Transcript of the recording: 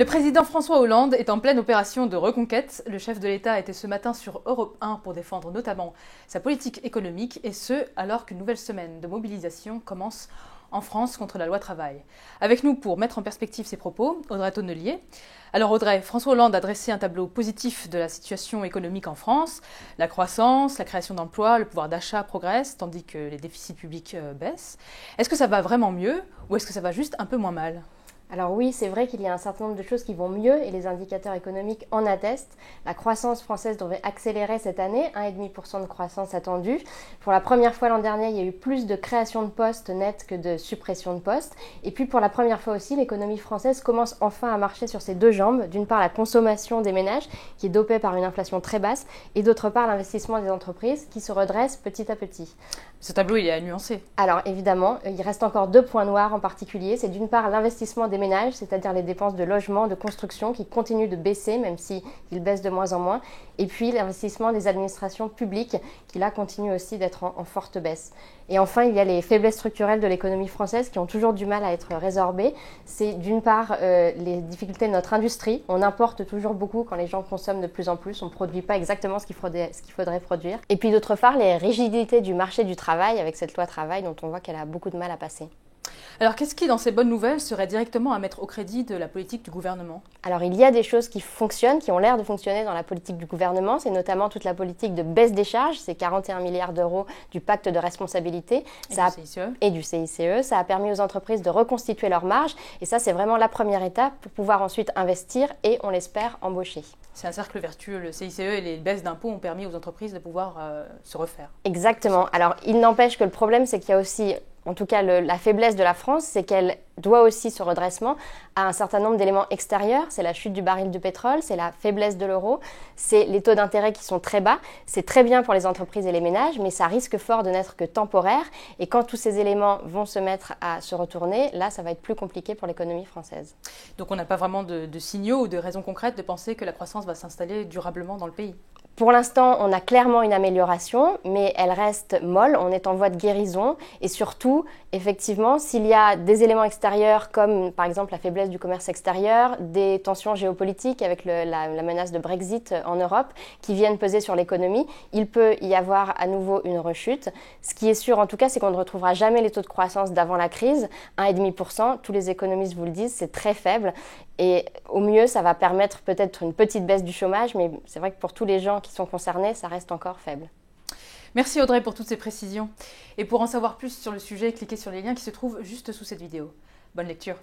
Le président François Hollande est en pleine opération de reconquête. Le chef de l'État était ce matin sur Europe 1 pour défendre notamment sa politique économique, et ce, alors qu'une nouvelle semaine de mobilisation commence en France contre la loi travail. Avec nous pour mettre en perspective ses propos, Audrey Tonnelier. Alors Audrey, François Hollande a dressé un tableau positif de la situation économique en France. La croissance, la création d'emplois, le pouvoir d'achat progressent, tandis que les déficits publics baissent. Est-ce que ça va vraiment mieux ou est-ce que ça va juste un peu moins mal ? Alors oui, c'est vrai qu'il y a un certain nombre de choses qui vont mieux et les indicateurs économiques en attestent. La croissance française devrait accélérer cette année, 1,5% de croissance attendue. Pour la première fois l'an dernier, il y a eu plus de création de postes nettes que de suppression de postes. Et puis pour la première fois aussi, l'économie française commence enfin à marcher sur ses deux jambes. D'une part, la consommation des ménages qui est dopée par une inflation très basse et d'autre part, l'investissement des entreprises qui se redresse petit à petit. Ce tableau, il est nuancé. Alors évidemment, il reste encore deux points noirs en particulier. C'est d'une part l'investissement des ménages, c'est-à-dire les dépenses de logement, de construction qui continuent de baisser, même s'ils baissent de moins en moins. Et puis l'investissement des administrations publiques qui là continuent aussi d'être en forte baisse. Et enfin, il y a les faiblesses structurelles de l'économie française qui ont toujours du mal à être résorbées. C'est d'une part les difficultés de notre industrie. On importe toujours beaucoup quand les gens consomment de plus en plus. On ne produit pas exactement ce qu'il faudrait produire. Et puis d'autre part, les rigidités du marché du travail avec cette loi travail dont on voit qu'elle a beaucoup de mal à passer. Alors qu'est-ce qui, dans ces bonnes nouvelles, serait directement à mettre au crédit de la politique du gouvernement ? Alors il y a des choses qui fonctionnent, qui ont l'air de fonctionner dans la politique du gouvernement. C'est notamment toute la politique de baisse des charges, c'est 41 milliards d'euros du pacte de responsabilité et du CICE. Ça a permis aux entreprises de reconstituer leurs marges et ça c'est vraiment la première étape pour pouvoir ensuite investir et, on l'espère, embaucher. C'est un cercle vertueux. Le CICE et les baisses d'impôts ont permis aux entreprises de pouvoir se refaire. Exactement. Alors il n'empêche que le problème c'est qu'il y a aussi... En tout cas, la faiblesse de la France, c'est qu'elle doit aussi ce redressement à un certain nombre d'éléments extérieurs. C'est la chute du baril de pétrole, c'est la faiblesse de l'euro, c'est les taux d'intérêt qui sont très bas. C'est très bien pour les entreprises et les ménages, mais ça risque fort de n'être que temporaire. Et quand tous ces éléments vont se mettre à se retourner, là, ça va être plus compliqué pour l'économie française. Donc on n'a pas vraiment de signaux ou de raisons concrètes de penser que la croissance va s'installer durablement dans le pays ? Pour l'instant, on a clairement une amélioration, mais elle reste molle, on est en voie de guérison. Et surtout, effectivement, s'il y a des éléments extérieurs comme par exemple la faiblesse du commerce extérieur, des tensions géopolitiques avec la menace de Brexit en Europe qui viennent peser sur l'économie, il peut y avoir à nouveau une rechute. Ce qui est sûr en tout cas, c'est qu'on ne retrouvera jamais les taux de croissance d'avant la crise, 1,5%. Tous les économistes vous le disent, c'est très faible. Et au mieux, ça va permettre peut-être une petite baisse du chômage, mais c'est vrai que pour tous les gens qui sont concernés, ça reste encore faible. Merci Audrey pour toutes ces précisions. Et pour en savoir plus sur le sujet, cliquez sur les liens qui se trouvent juste sous cette vidéo. Bonne lecture.